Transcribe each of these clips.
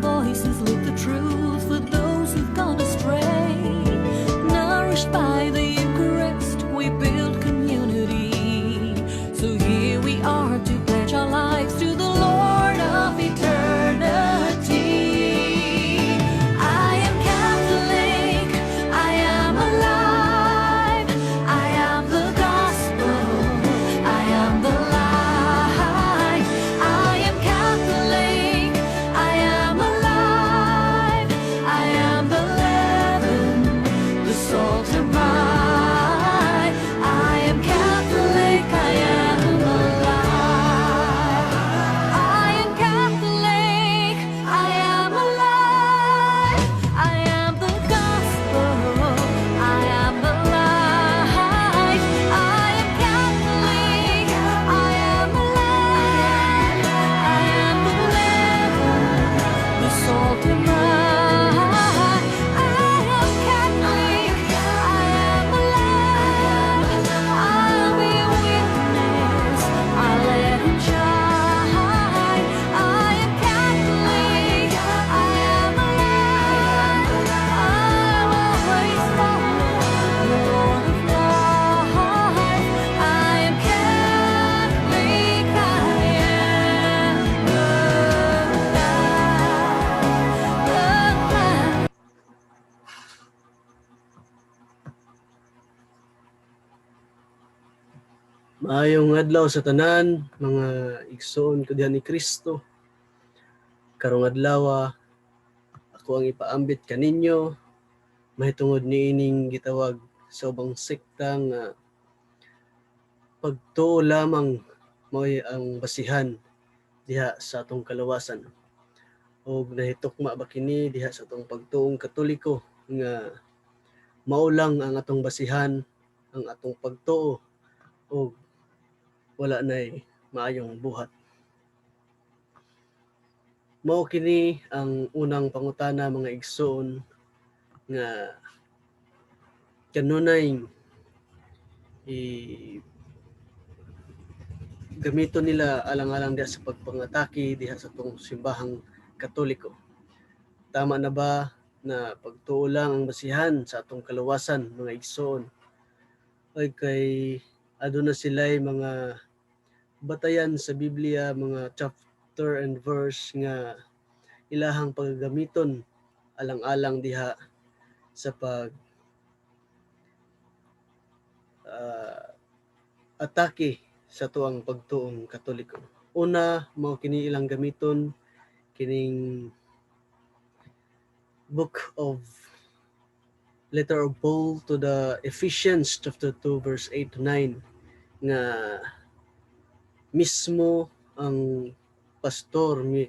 voices lift the truth for those who've gone astray. Nourished by the Eucharist, we build community. So here we are to pledge our lives to the Lord of eternity. I am Catholic, I am alive, I am the gospel, I am the light. I am Catholic, I am alive, I am the leaven, the salt and light. I am Catholic, I am alive. I am Catholic, I am alive, I am the gospel, I am the light. I am Catholic, I am alive, I am the leaven, the salt and light. I am Catholic, I am alive, I'll be a witness, I'll let it shine. I am Catholic, I am alive, I'll always follow the Lord of life. I am Catholic, I am alive. Maayong adlaw sa tanan, mga igsoon ko diha ni Kristo. Karong adlaw ako ang ipaambit kaninyo mahitungod niining gitawag sa ubang sekta nga pagtuo lamang mo'y ang basihan diha sa atong kalawasan. Og nahitukma ba kini diha sa atong pagtuong Katoliko nga mao lang ang atong basihan, ang atong pagtuo og wala nay maayong buhat. Mao kini ang unang pangutana mga igsoon nga kanunay gamiton nila alang-alang diha sa pagpangatake diha sa atong simbahang Katoliko. Tama na ba na pagtuo lang ang basihan sa atong kalawasan mga igsoon? Ay kay aduna sila'y mga batayan sa Biblia, mga chapter and verse nga ilahang paggamiton alang-alang diha sa pag atake sa tuang pagtuong Katoliko. Una, mao kini ilang gamiton kining book of letter of Paul to the Ephesians chapter 2 verse 8 to 9 nga mismo ang pastor mi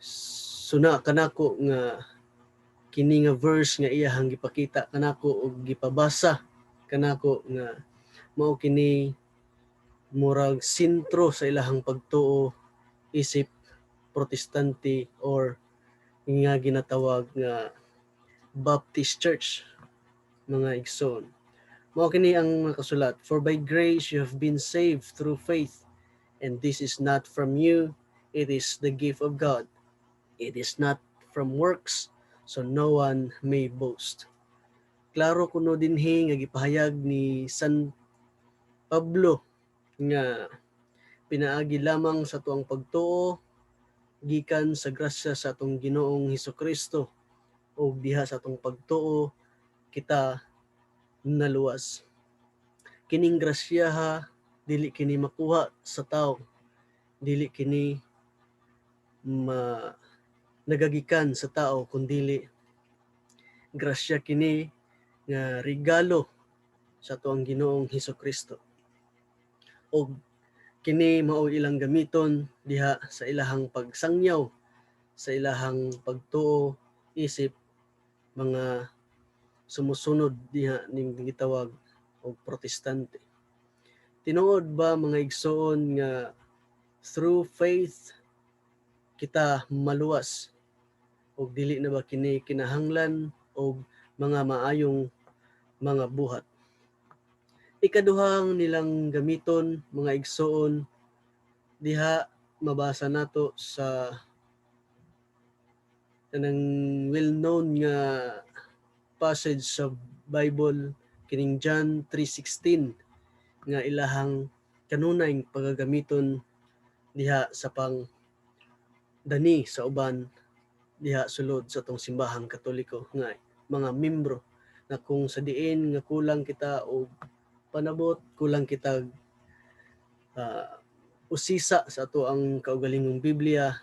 suna kanako nga kini nga verse nga iyahang gipakita kanako og gipabasa kanako nga mao kini murag sentro sa ilahang pagtuo isip protestante or nga ginatawag nga Baptist Church mga igsoon. Mao kini ang nakasulat, for by grace you have been saved through faith, and this is not from you, it is the gift of God. It is not from works, so no one may boast. Klaro kuno dinhi nga gipahayag ni San Pablo nga pinaagi lamang sa tuang pagtuo gikan sa grasya sa atong Ginoong Hesukristo o diha sa atong pagtuo kita naluwas. Kining grasya dili kini makuha sa tao, dili kini nagagikan sa tao kundi grasya kini nga regalo sa tuang Ginoong Hesukristo. Og kini mao ilang gamiton diha sa ilahang pagsangyaw, sa ilahang pagtuo isip mga sumusunod diha ning gitawag og protestante. Tinuod ba mga igsoon nga through faith kita maluwas og dili na ba kini kinahanglan og mga maayong mga buhat? Ikaduhang nilang gamiton mga igsoon diha mabasa nato sa kanang well-known nga passage sa Bible kining John 3:16 nga ilahang kanunay pagagamiton diha sa pang dani sa uban diha sulod sa tong simbahang Katoliko nga mga membro na kung sa diin nga kulang kita og panabot, kulang kita usisa sa ato ang kaugalingong Biblia,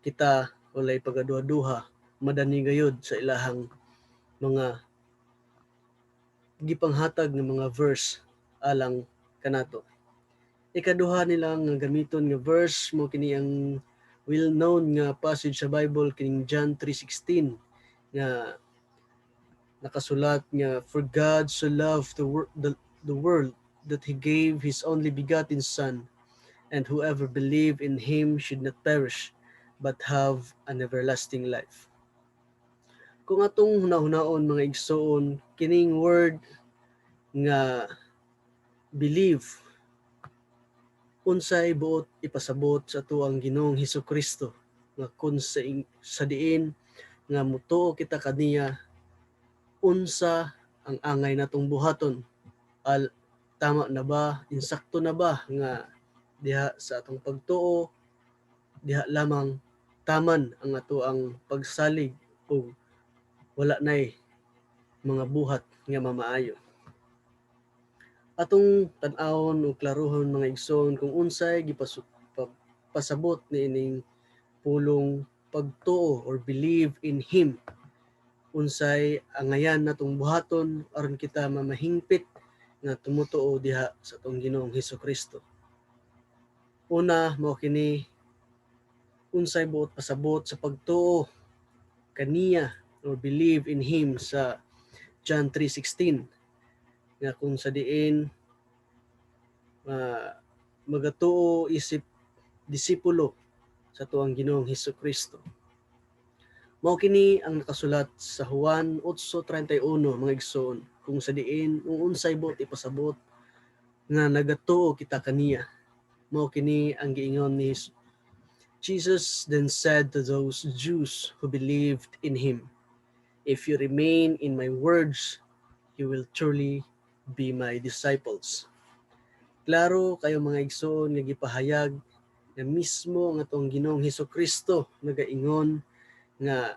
kita walay pagaduha-duha madani gayud sa ilahang mga gipanghatag ng mga verse alang kanato. Ikaduha nila nga gamiton nga verse mo kini ang well-known nga passage sa Bible kining John 3:16 nga nakasulat nga for God so loved the world that he gave his only begotten son and whoever believe in him should not perish but have an everlasting life. Kung atong hunahunahon mga igsoon kining word nga believe unsay buot ipasabot sa tuang Ginoong Hesukristo nga kun sa diin nga mutuo kita kaniya unsa ang angay natong buhaton tama na ba insakto na ba nga diha sa atong pagtuo diha lamang taman ang ato ang pagsalig o wala nay mga buhat nga mamaayo. Atong tan-awon o klaruhon mga igsoon kung unsay pasabot niining pulong pagtuo or believe in him, unsay angayan natong buhaton aron kita mamahingpit nga tumutuo diha sa atong Ginoong Hesukristo. Una mao kini unsay buot pasabot sa pagtuo kaniya or believe in him sa John 3:16 nga kung sa diin magatuo isip disipulo sa tuang Ginoong Hesukristo. Mao kini ang nakasulat sa Juan 8:31 mga igsoon kung sa diin unsay buot ipasabot nga nagatuo kita kaniya. Mao kini ang giingon ni Jesus then said to those Jews who believed in him, "If you remain in my words, you will truly be my disciples." Klaro kayo mga igsoon nga gipahayag na mismo ang atong Ginoong Hesukristo nagaingon nga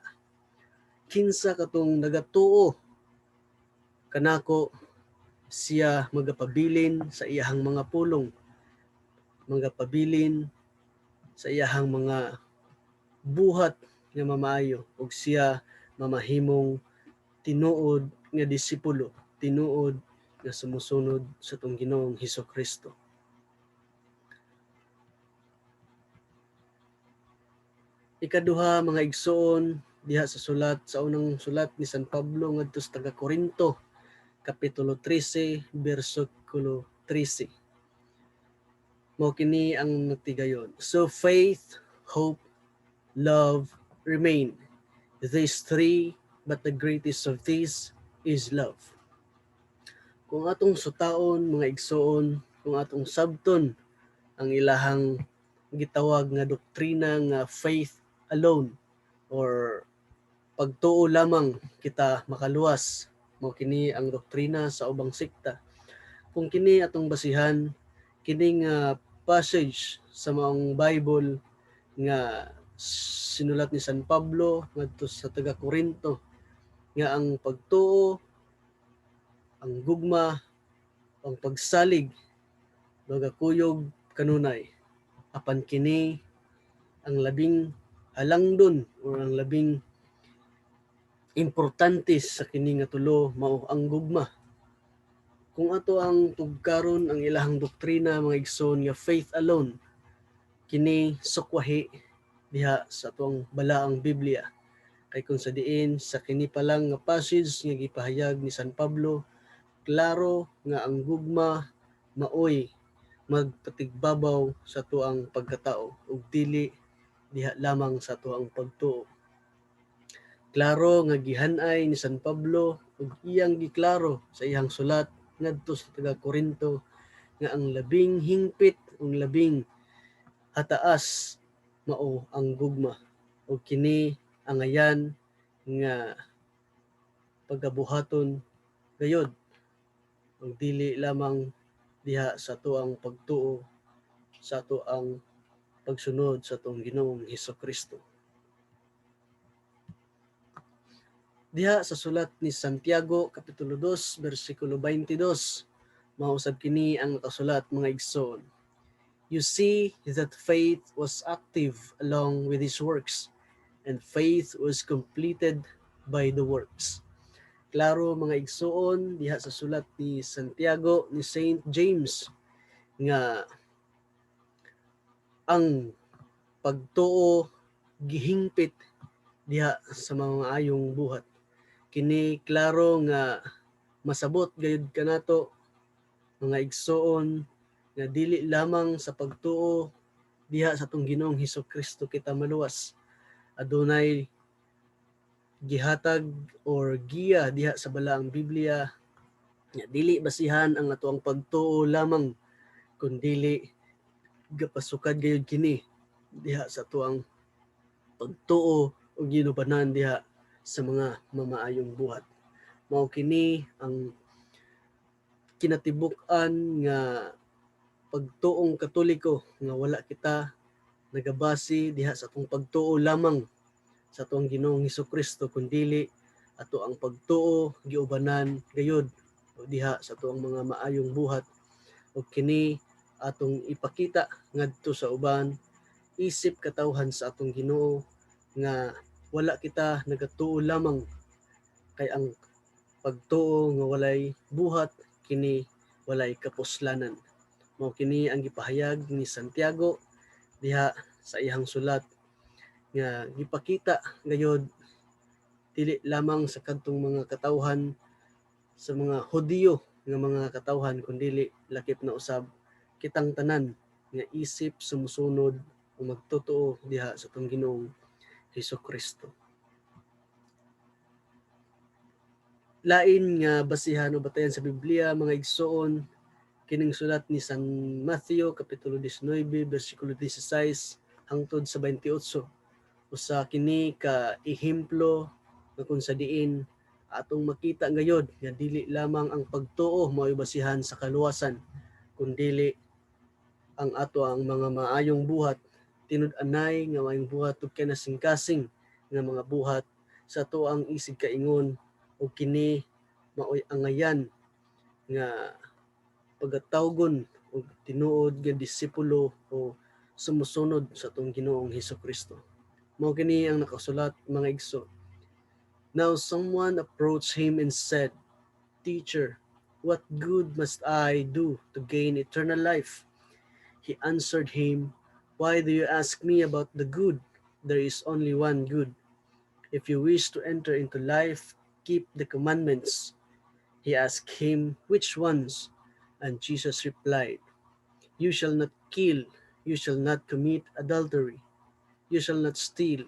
kinsa katong nagatuo kanako siya magapabilin sa iyahang mga pulong, magapabilin sa iyahang mga buhat nga mamaayo ug siya mamahimong tinuod nga disipulo, tinuod nga sumusunod sa atong Ginoong Hesukristo. Ikaduha mga igsoon diha sa sulat sa unang sulat ni San Pablo ngadto sa taga-Korinto kapitulo 13 bersikulo 13. Mao kini ang nagtigayon. So faith, hope, love remain. These three, but the greatest of these is love. Kung atong sutaon mga igsoon, kung atong sabton ang ilahang gitawag nga doktrina nga faith alone or pagtuo lamang kita makaluwas, mao kini ang doktrina sa ubang sekta. Kung kini atong basihan kining passage sa maong Bible nga sinulat ni San Pablo ngadto sa taga-Korinto nga ang pagtuo, ang gugma, ang pagsalig magakuyog kanunay apan kini ang labing halangdon o ang labing importante sa kini nga tulo mao ang gugma. Kung ato ang tugkaron ang ilahang doktrina mga igsoon nga faith alone, kini sukwahi diha sa atong balaang Biblia. Kay kung sa diin sa kini pa lang nga passage nga gipahayag ni San Pablo, klaro nga ang gugma maoy magpatigbabaw sa tuang pagkatao ug dili diha lamang sa tuang pagtuo. Klaro nga gihan-ay ni San Pablo ug iyang giklaro sa iyang sulat ngadto sa taga-Korinto nga ang labing hingpit ug labing hataas mao ang gugma ug kini ang ayan nga pagabuhaton gayod ug dili lamang diha sa tuang pagtuo sa ang pagsunod sa atong Ginoong Hesukristo. Diha sa sulat ni Santiago kapitulo 2 bersikulo 22 mausab kini ang nakasulat mga igsoon. You see that faith was active along with his works, and faith was completed by the works. Klaro mga igsoon diha sa sulat ni Santiago ni Saint James nga ang pagtuo gihingpit diha sa mga ayong buhat. Kini klaro nga masabot gayud kanato mga igsoon nga dili lamang sa pagtuo diha sa atong Ginoong Hesukristo kita maluwas. Adunay gihatag or giya diha sa balaang Biblia nga dili basihan ang atoang pagtuo lamang kundi gapasukad gayud kini diha sa atoang pagtuo o ginubanan diha sa mga mamaayong buhat. Mao kini ang kinatibuk-an nga pagtuong Katoliko nga wala kita nagabasi diha sa atong pagtuo lamang sa atong Ginoong Hesukristo kundi ato ang pagtuo giubanan gayud diha sa atoang mga maayong buhat ug kini atong ipakita ngadto sa uban isip katawhan sa atong Ginoo nga wala kita nagatuo lamang kay ang pagtuo nga walay buhat kini walay kapuslanan. Mao kini ang gipahayag ni Santiago diha sa iyang sulat nga gipakita gayud dili lamang sa kadtong mga katawhan sa mga Hudiyo nga mga katawhan kundi lakip na usab kitang tanan nga isip sumusunod o magtotoo diha sa atong Ginoong Hesukristo. Lain nga basihan o batayan sa Biblia mga igsoon kining sulat ni San Matthew kapitulo 19 bersikulo 16 hangtod sa 28. Usa kini ka ehemplo nga kung sa diin atong makita gayud nga dili lamang ang pagtuo mao basihan sa kaluwasan kundi ang ato ang mga maayong buhat tinud-anay nga maayong buhat ug kinasingkasing nga mga buhat sa ato ang isig kaingon ug kini maoy angayan nga pagatawgon og tinuod nga disipulo o sumusunod sa atong Ginoong Hesukristo. Mao kini ang nakasulat mga igso. Now someone approached him and said, "Teacher, what good must I do to gain eternal life?" He answered him, "Why do you ask me about the good? There is only one good. If you wish to enter into life, keep the commandments." He asked him, "Which ones?" And Jesus replied, "You shall not kill, you shall not commit adultery, you shall not steal,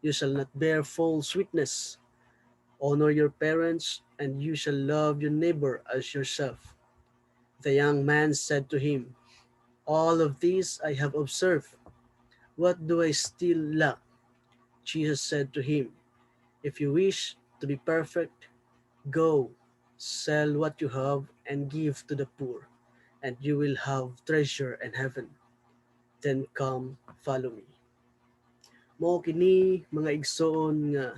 you shall not bear false witness, honor your parents, and you shall love your neighbor as yourself." The young man said to him, "All of these I have observed. What do I still lack?" Jesus said to him, "If you wish to be perfect, go, sell what you have and give to the poor, and you will have treasure in heaven. Then come, follow me." Mao kini mga igsoon nga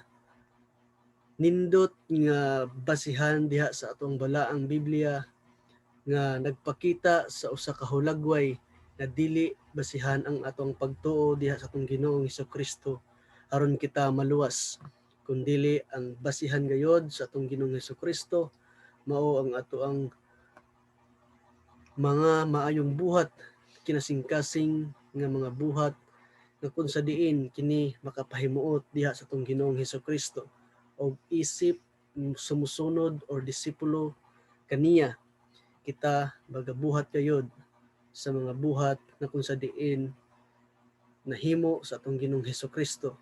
nindot nga basihan diha sa atong balaang Biblia nga nagpakita sa usa ka hulagway na dili basihan ang atong pagtuo diha sa atong Ginoong Hesukristo aron kita maluwas kundi ang basihan gayod sa atong Ginoong Hesukristo mao ang ato ang mga maayong buhat kinasingkasing nga mga buhat nga kung sa diin kini makapahimuot diha sa atong Ginoong Hesukristo og isip sumusunod or disipulo kaniya kita bagabuhat gayod sa mga buhat na kung sa diin nahimo sa atong Ginoong Hesukristo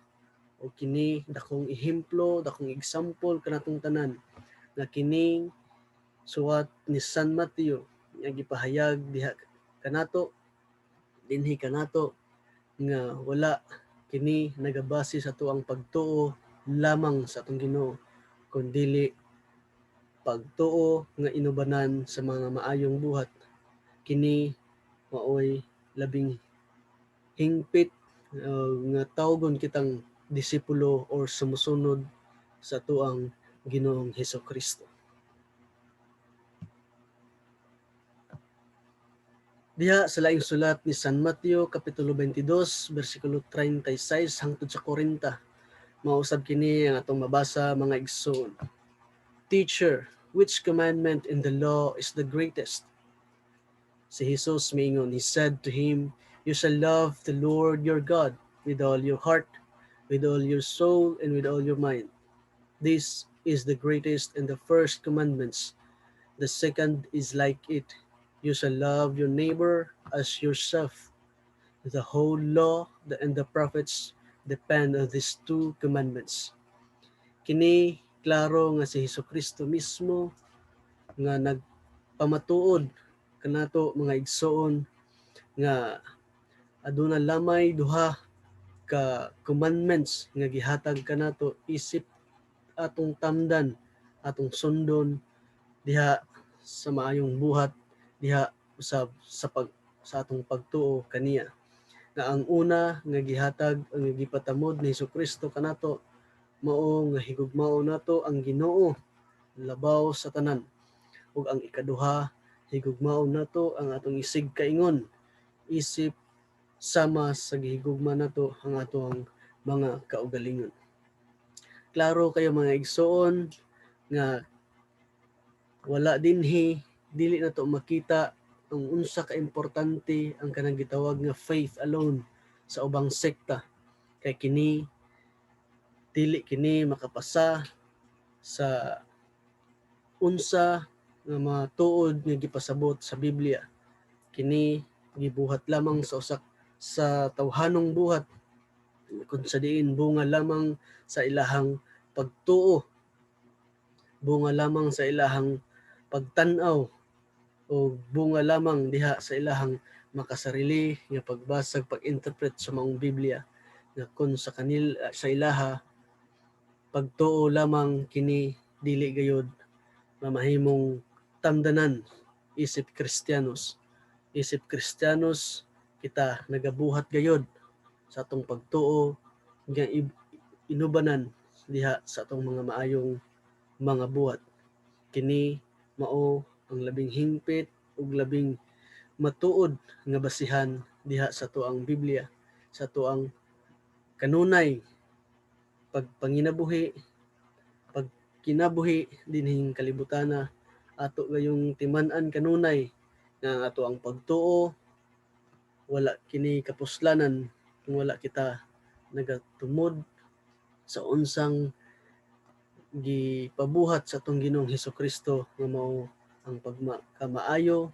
o kini dakong ehemplo dakong example kanatong tanan nga kining suwat ni San Mateo nga gipahayag diha kanato dinhi kanato nga wala kini nagabase sa tuang pagtuo lamang sa atong Ginoo, kundi pagtuo nga inubanan sa mga maayong buhat. Kini maoy labing hingpit nga tawgon kitang disipulo or sumusunod sa tuang Ginoong Hesukristo. Diha sa laing sulat ni San Mateo kapitulo 22 bersikulo 36 hangtod sa 40. Mausab kini ang atong mabasa mga igsoon. Teacher, which commandment in the law is the greatest? Si Jesus miingon, he said to him, you shall love the Lord your God with all your heart, with all your soul, and with all your mind. This is the greatest and the first commandments. The second is like it. You shall love your neighbor as yourself. The whole law and the prophets depend on these two commandments. Kini klaro nga si Hesukristo mismo nga nagpamatuod kanato mga igsoon nga aduna lamay duha ka commandments nga gihatag kanato isip atong tamdan, atong sundon diha sa maayong buhat, diha usab sa atong pagtuo kaniya. Nga ang una nga gihatag ang gipatamod ni Hesukristo kanato mao nga higugmao nato ang Ginoo labaw sa tanan. Ug ang ikaduha, higugmao nato ang atong isig kaingon, isip sama sa gihigugma nato ang atong mga kaugalingon. Klaro kayo mga igsoon nga wala dinhi dili nato makita ang unsa ka importante ang kanang gitawag nga faith alone sa ubang sekta, kay kini dili kini makapasa sa unsa nga mga tuod nga gipasabot sa Biblia. Kini gibuhat lamang sa usak sa tawhanong buhat kun sa diin bunga lamang sa ilahang pagtuo, bunga lamang sa ilahang pagtan-aw o bunga lamang diha sa ilahang makasarili nga pagbasag, pag-interpret sa maong Biblia nga kun sa sa ilaha pagtuo lamang kini dili gayud mamahimong tamdanan isip Kristiyanos kita nagabuhat gayud sa atong pagtuo nga inubanan diha sa atong mga maayong mga buhat. Kini mao ang labing hingpit ug labing matuod nga basihan diha sa tuang Biblia, sa tuang kanunay pagpanginabuhi, pagkinabuhi dinhing kalibutana, ato gayong timan-an kanunay nga ato ang pagtuo wala kini kapuslanan kung wala kita nagatumod sa unsang gipabuhat sa atong Ginoong Hesukristo nga mao ang pagkamaayo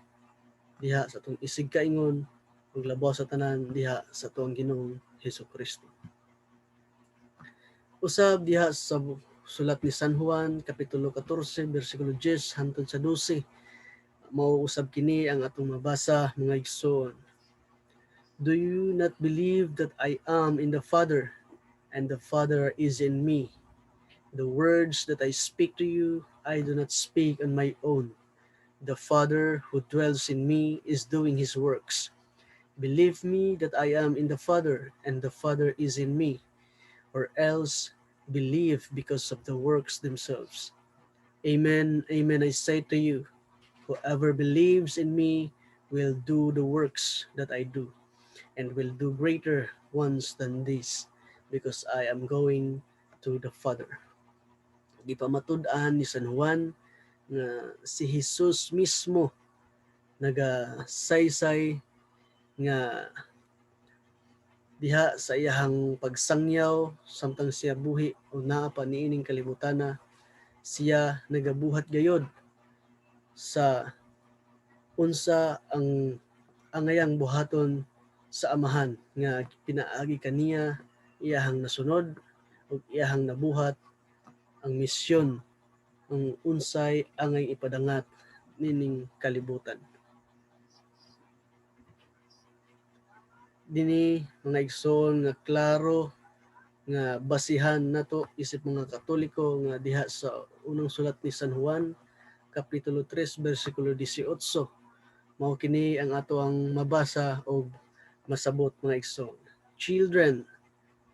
diha sa atong isig kaingon ug labaw sa tanan diha sa atong Ginoong Hesukristo. Usab diha sa sulat ni San Juan kapitulo 14 bersikulo 10 hangtod sa 12 mao usab kini ang atong mabasa mga igsoon. Do you not believe that I am in the Father and the Father is in me? The words that I speak to you, I do not speak on my own. The Father who dwells in me is doing his works. Believe me that I am in the Father and the Father is in me, or else believe because of the works themselves. Amen, amen, I say to you, whoever believes in me will do the works that I do, and will do greater ones than this, because I am going to the Father. Di pa matud-an ni San Juan nga si Jesus mismo nagasaysay nga diha sa iyahang pagsangyaw samtang siya buhi o naa pa niining kalibutana, siya nagabuhat gayod sa unsa ang angayang buhaton sa amahan nga pinaagi kaniya iyahang nasunod ug iyahang nabuhat ang misyon ang unsay angay ipadangat nining kalibutan. Dinhi mga igsoon nga klaro nga basihan nato isip mga Katoliko nga diha sa unang sulat ni San Juan kapitulo 3 bersikulo 18. Mao kini ang ato ang mabasa og masabot mga igsoon. Children,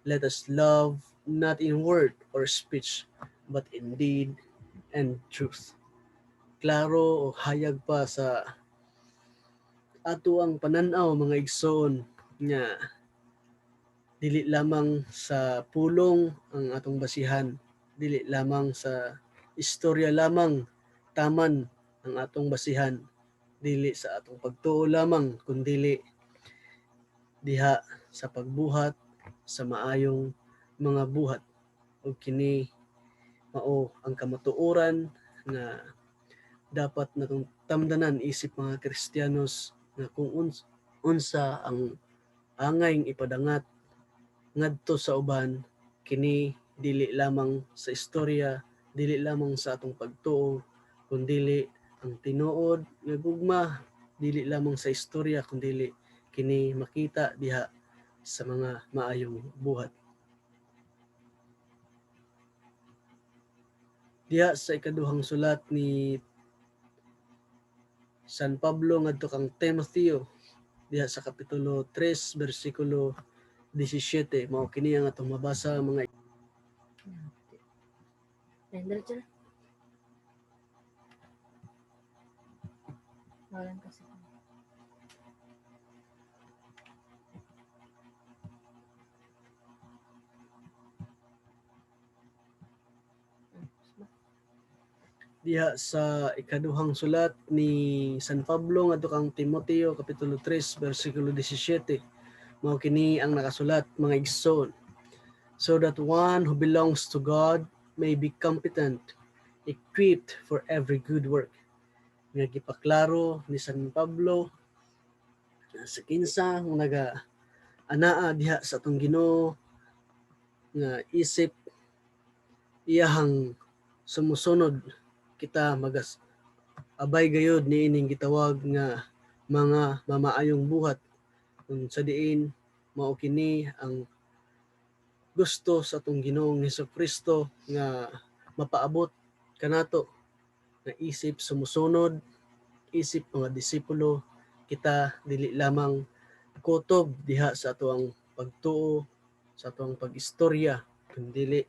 let us love not in word or speech, but in deed and truth. Klaro o hayag pa sa ato ang pananaw mga igsoon nga dili lamang sa pulong ang atong basihan, dili lamang sa istorya lamang taman ang atong basihan, dili sa atong pagtuo lamang kundili diha sa pagbuhat sa maayong mga buhat. Ug kini mao ang kamatuoran nga dapat natong tamdanan isip mga Kristiyanos nga kung unsa ang angayng ipadangat ngadto sa uban, kini dili lamang sa istorya, dili lamang sa atong pagtuo, kundili ang tinuod nga gugma, dili lamang sa istorya kundili kini makita diha sa mga maayong buhat. Diha sa ikaduhang sulat ni San Pablo ngadto kang Timoteo diha sa kapitulo 3 bersikulo 17, mao kini ang atong mabasa mga Diretso na. Walang kasi. diha sa ikaduhang sulat ni San Pablo ngadto kang Timoteo kapitulo 3 bersikulo 17. Mao kini ang nakasulat mga igsoon. So that one who belongs to God may be competent, equipped for every good work. Nga gipaklaro ni San Pablo sa kinsa nga naga anaa diha sa atong Ginoo nga isip iyahang sumusunod kita magas abay gayud ni ining gitawag nga mga mamaayong buhat kung sa diin mao kini ang gusto sa atong Ginoong Hesukristo nga mapaabot kanato nga isip sumusunod, isip mga disipulo, kita dili lamang kutob diha sa atoang pagtuo, sa atoang pag-istorya, kundi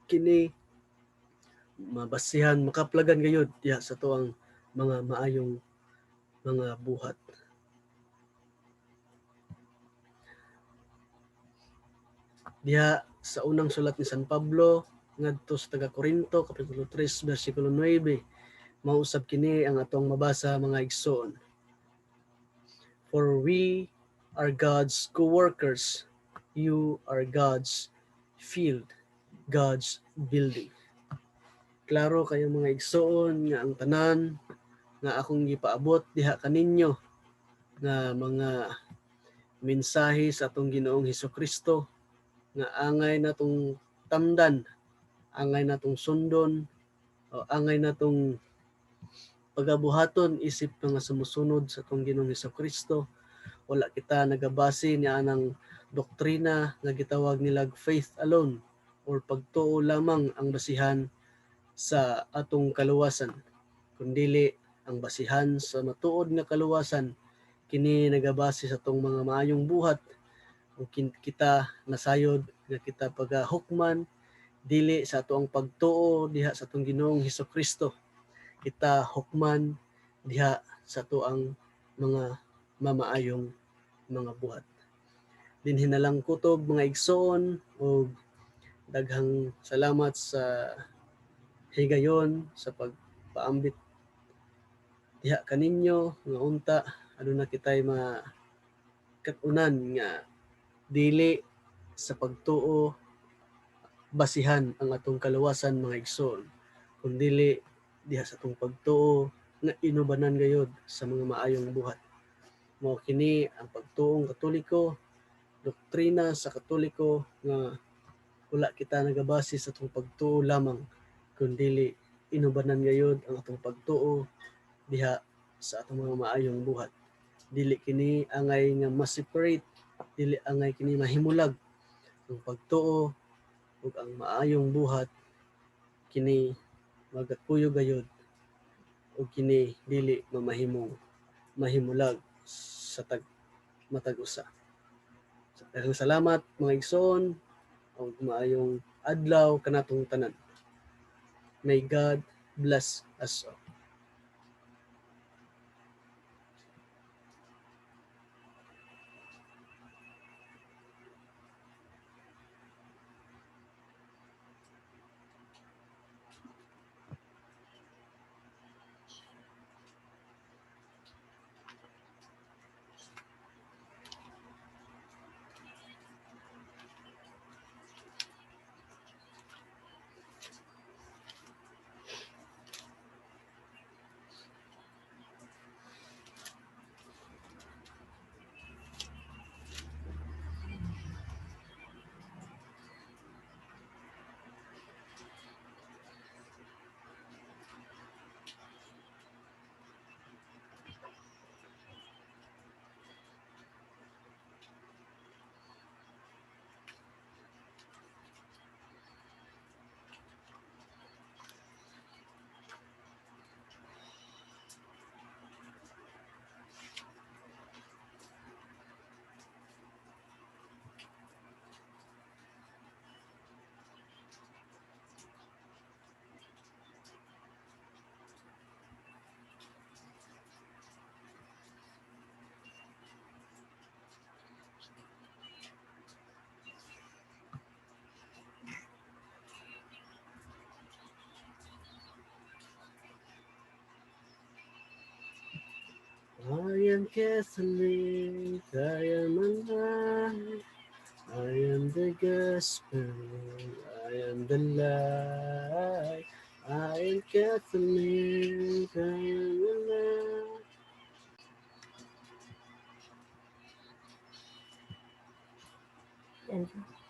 kini mabasihan, makaplagan gayud diha sa atoang mga maayong mga buhat. Diha sa unang sulat ni San Pablo ngadto sa taga Corinto kapitulo 3 bersikulo 9, mausab kini ang atong mabasa mga igsoon. For we are God's co-workers, you are God's field, God's building. Klaro kayo mga igsoon nga ang tanan nga akong gipaabot diha kaninyo nga mga mensahe sa atong Ginoong Hesukristo nga angay natong tamdan, angay natong sundon, o angay natong pagabuhaton isip nga sumusunod sa atong Ginoong Hesukristo. Wala kita nagabase ni anang doktrina nga gitawag nilag faith alone or pagtuo lamang ang basihan sa atong kaluwasan, kundili ang basihan sa matuod nga kaluwasan kini nagabase sa atong mga maayong buhat o kita nasayod nga kita pagahukman dili sa atoang pagtuo diha sa atong Ginoong Hesukristo, kita hukman diha sa atoang mga mamaayong mga buhat. Dinhi na lang kutob mga igsoon o daghang salamat sa higayon sa pagpaambit diha kaninyo nga unta aduna kitay makatunan nga dili sa pagtuo basihan ang atong kaluwasan mga igsoon, kundili diha sa atong pagtuo nga inubanan gayud sa mga maayong buhat. Mao kini ang pagtuong Katoliko, doktrina sa Katoliko nga wala kita nagabase sa atong pagtuo lamang, kundili inubanan gayud ang atong pagtuo diha sa atong mga maayong buhat. Dili kini angay nga ma-separate dili angay kini mahimulag ang pagtuo ug ang maayong buhat kini magapuyo gayud ug kini dili mamahimong mahimulag sa matag usa. Daghang salamat mga igsoon ug maayong adlaw kanatong tanan. May God bless us all. I am Catholic, I am alive, I am the gospel, I am the light. I am Catholic, I am alive. Andrew.